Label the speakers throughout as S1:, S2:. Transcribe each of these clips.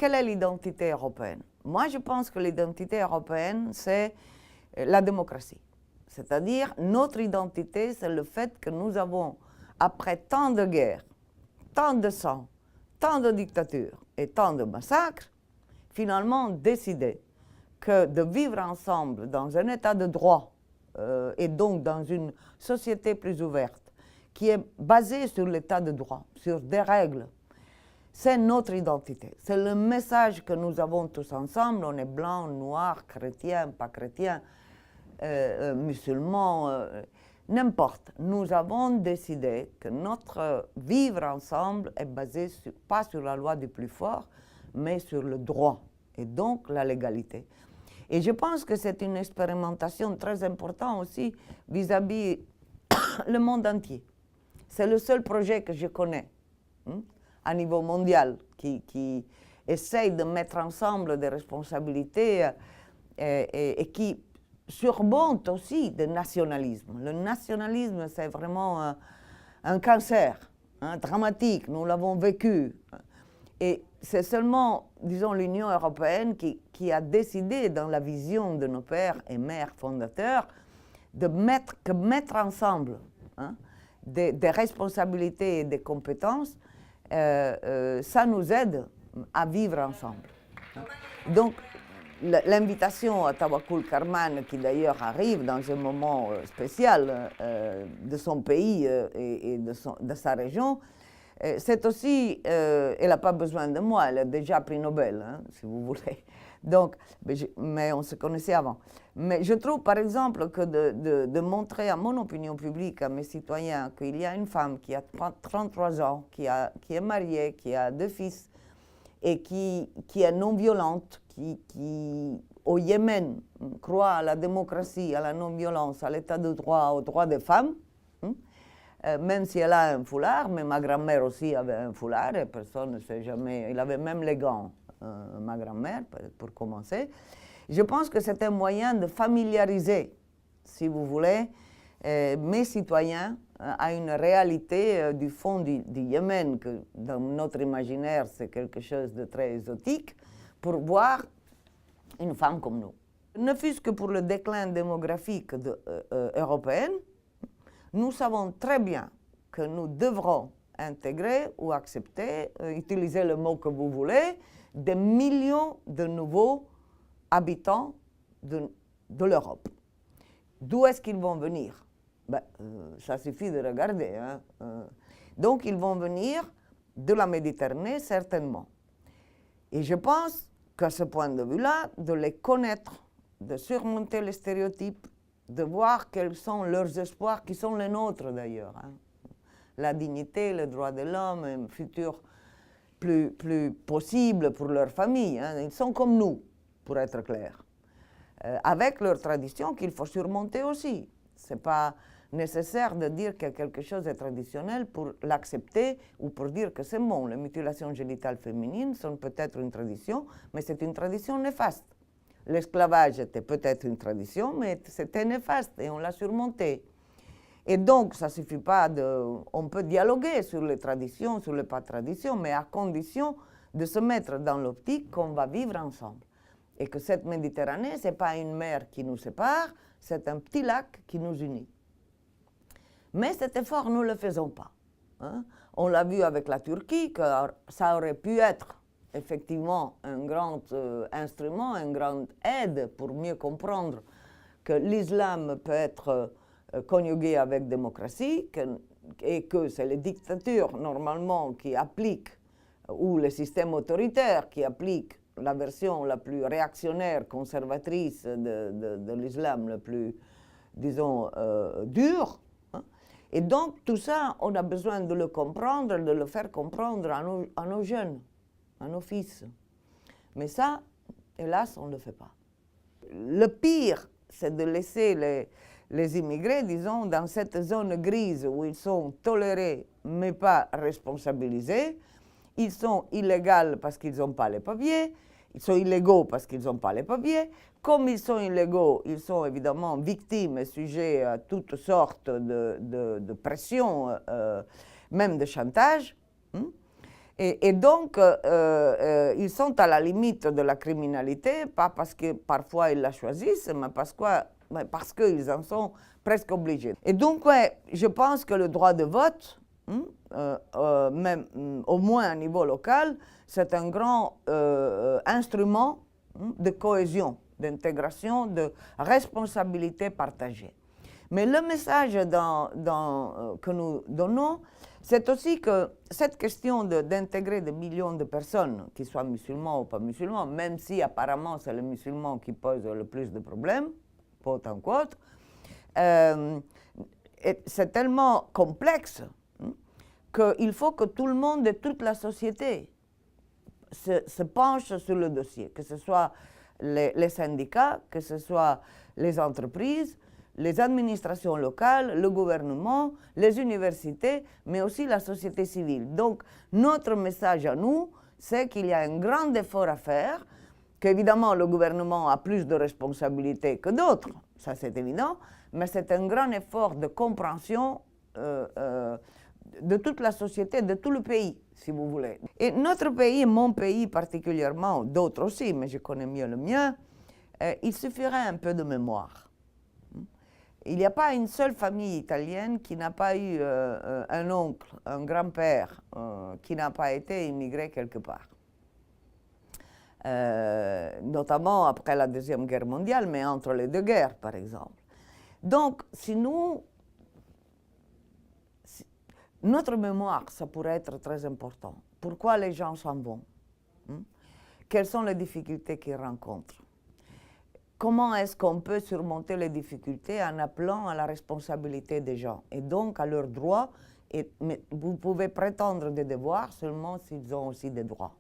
S1: quelle est l'identité européenne? Moi, je pense que l'identité européenne, c'est la démocratie. C'est-à-dire, notre identité, c'est le fait que nous avons, après tant de guerres, tant de sang, tant de dictatures et tant de massacres, finalement décidé que de vivre ensemble dans un état de droit et donc dans une société plus ouverte, qui est basée sur l'état de droit, sur des règles, c'est notre identité. C'est le message que nous avons tous ensemble. On est blanc, noir, chrétien, pas chrétien, musulman, n'importe. Nous avons décidé que notre vivre ensemble est basé pas sur la loi du plus fort, mais sur le droit et donc la légalité. Et je pense que c'est une expérimentation très importante aussi vis-à-vis le monde entier. C'est le seul projet que je connais à niveau mondial qui essaye de mettre ensemble des responsabilités et qui surmonte aussi le nationalisme. Le nationalisme, c'est vraiment un cancer dramatique, nous l'avons vécu. Et c'est seulement, disons, l'Union européenne qui a décidé, dans la vision de nos pères et mères fondateurs, de mettre ensemble des responsabilités et des compétences, ça nous aide à vivre ensemble. Donc, l'invitation à Tawakkul Karman, qui d'ailleurs arrive dans un moment spécial de son pays et de sa région, c'est aussi, elle n'a pas besoin de moi, elle a déjà pris Nobel, si vous voulez. Donc, mais on se connaissait avant. Mais je trouve, par exemple, que de montrer à mon opinion publique, à mes citoyens, qu'il y a une femme qui a 33 ans, qui est mariée, qui a 2 fils, et qui est non-violente, qui, au Yémen, croit à la démocratie, à la non-violence, à l'état de droit, aux droits des femmes, même si elle a un foulard, mais ma grand-mère aussi avait un foulard, et personne ne sait jamais, il avait même les gants, ma grand-mère, pour commencer. Je pense que c'est un moyen de familiariser, si vous voulez, mes citoyens à une réalité du fond du Yémen, que dans notre imaginaire, c'est quelque chose de très exotique, pour voir une femme comme nous. Ne fût-ce que pour le déclin démographique européen, nous savons très bien que nous devrons intégrer ou accepter, utiliser le mot que vous voulez, des millions de nouveaux habitants de l'Europe. D'où est-ce qu'ils vont venir? Ça suffit de regarder. Donc, ils vont venir de la Méditerranée, certainement. Et je pense qu'à ce point de vue-là, de les connaître, de surmonter les stéréotypes, de voir quels sont leurs espoirs, qui sont les nôtres d'ailleurs. La dignité, les droits de l'homme, un futur plus possible pour leur famille. Ils sont comme nous, pour être clair. Avec leur tradition qu'il faut surmonter aussi. Ce n'est pas nécessaire de dire que quelque chose est traditionnel pour l'accepter ou pour dire que c'est bon. Les mutilations génitales féminines sont peut-être une tradition, mais c'est une tradition néfaste. L'esclavage était peut-être une tradition, mais c'était néfaste et on l'a surmonté. Et donc, ça ne suffit pas on peut dialoguer sur les traditions, sur les pas traditions, mais à condition de se mettre dans l'optique qu'on va vivre ensemble. Et que cette Méditerranée, ce n'est pas une mer qui nous sépare, c'est un petit lac qui nous unit. Mais cet effort, nous ne le faisons pas. On l'a vu avec la Turquie, que ça aurait pu être effectivement un grand instrument, une grande aide pour mieux comprendre que l'islam peut être conjugué avec démocratie et que c'est les dictatures normalement qui appliquent, ou les systèmes autoritaires qui appliquent la version la plus réactionnaire, conservatrice de l'islam, le plus, disons, dur. Et donc, tout ça, on a besoin de le comprendre, de le faire comprendre à nos jeunes, à nos fils. Mais ça, hélas, on ne le fait pas. Le pire, c'est de laisser les immigrés, disons, dans cette zone grise où ils sont tolérés, mais pas responsabilisés. Ils sont illégaux parce qu'ils n'ont pas les papiers. Ils sont illégaux parce qu'ils n'ont pas les papiers. Comme ils sont illégaux, ils sont évidemment victimes et sujets à toutes sortes de pressions, même de chantage. Et donc, ils sont à la limite de la criminalité, pas parce que parfois ils la choisissent, mais parce qu'ils en sont presque obligés. Et donc, ouais, je pense que le droit de vote, même au moins à niveau local, c'est un grand instrument de cohésion, d'intégration, de responsabilité partagée. Mais le message que nous donnons, c'est aussi que cette question d'intégrer des millions de personnes, qu'ils soient musulmans ou pas musulmans, même si apparemment c'est les musulmans qui posent le plus de problèmes, quote en quote, c'est tellement complexe qu'il faut que tout le monde et toute la société se penche sur le dossier, que ce soit les syndicats, que ce soit les entreprises, les administrations locales, le gouvernement, les universités, mais aussi la société civile. Donc, notre message à nous, c'est qu'il y a un grand effort à faire, qu'évidemment le gouvernement a plus de responsabilités que d'autres, ça c'est évident, mais c'est un grand effort de compréhension de toute la société, de tout le pays, si vous voulez. Et notre pays, mon pays particulièrement, d'autres aussi, mais je connais mieux le mien, il suffirait un peu de mémoire. Il n'y a pas une seule famille italienne qui n'a pas eu un oncle, un grand-père, qui n'a pas été immigré quelque part. Notamment après la Deuxième Guerre mondiale, mais entre les deux guerres, par exemple. Donc, notre mémoire, ça pourrait être très important. Pourquoi les gens s'en vont? Quelles sont les difficultés qu'ils rencontrent? Comment est-ce qu'on peut surmonter les difficultés en appelant à la responsabilité des gens et donc à leurs droits? Mais vous pouvez prétendre des devoirs seulement s'ils ont aussi des droits.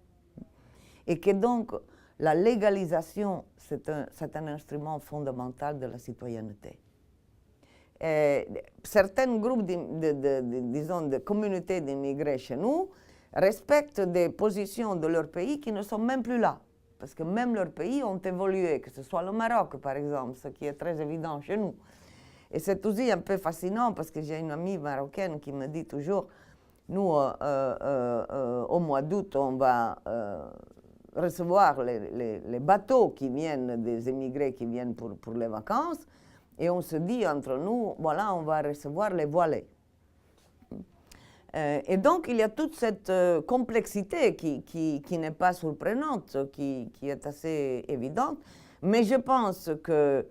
S1: Et que donc la légalisation, c'est un instrument fondamental de la citoyenneté. Certains groupes disons, de communautés d'immigrés chez nous respectent des positions de leur pays qui ne sont même plus là. Parce que même leurs pays ont évolué, que ce soit le Maroc par exemple, ce qui est très évident chez nous. Et c'est aussi un peu fascinant parce que j'ai une amie marocaine qui me dit toujours, nous au mois d'août on va recevoir les bateaux qui viennent, des émigrés qui viennent pour les vacances, et on se dit entre nous, voilà, on va recevoir les voilés. Et donc, il y a toute cette complexité qui n'est pas surprenante, qui est assez évidente. Mais je pense que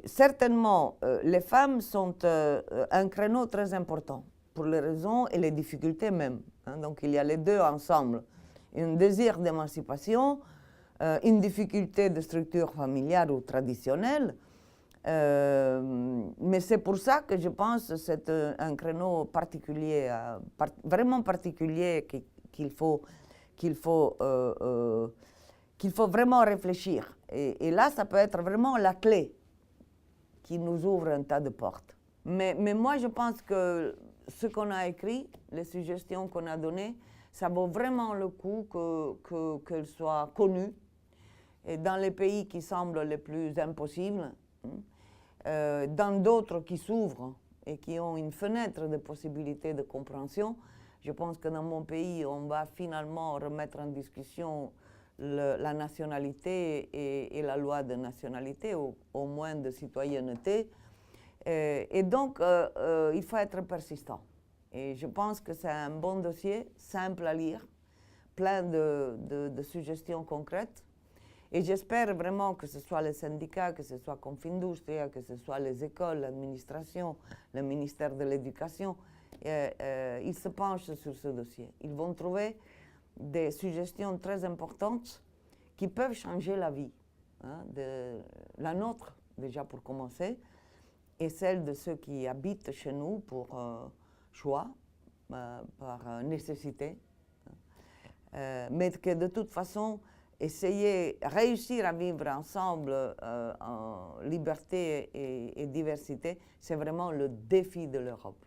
S1: certainement, les femmes sont un créneau très important pour les raisons et les difficultés même. Donc, il y a les deux ensemble. Un désir d'émancipation, une difficulté de structure familiale ou traditionnelle. Mais c'est pour ça que je pense que c'est un créneau particulier, vraiment particulier qu'il faut vraiment réfléchir. Et là, ça peut être vraiment la clé qui nous ouvre un tas de portes. Mais moi, je pense que ce qu'on a écrit, les suggestions qu'on a données, ça vaut vraiment le coup qu'elles soient connues. Et dans les pays qui semblent les plus impossibles, dans d'autres qui s'ouvrent et qui ont une fenêtre de possibilité de compréhension, je pense que dans mon pays, on va finalement remettre en discussion la nationalité et la loi de nationalité, au moins de citoyenneté. Et donc, il faut être persistant. Et je pense que c'est un bon dossier, simple à lire, plein de suggestions concrètes. Et j'espère vraiment que ce soit les syndicats, que ce soit Confindustria, que ce soit les écoles, l'administration, le ministère de l'Éducation, ils se penchent sur ce dossier. Ils vont trouver des suggestions très importantes qui peuvent changer la vie, de la nôtre, déjà pour commencer, et celle de ceux qui habitent chez nous pour choix, par nécessité, mais que de toute façon, réussir à vivre ensemble en liberté et diversité, c'est vraiment le défi de l'Europe.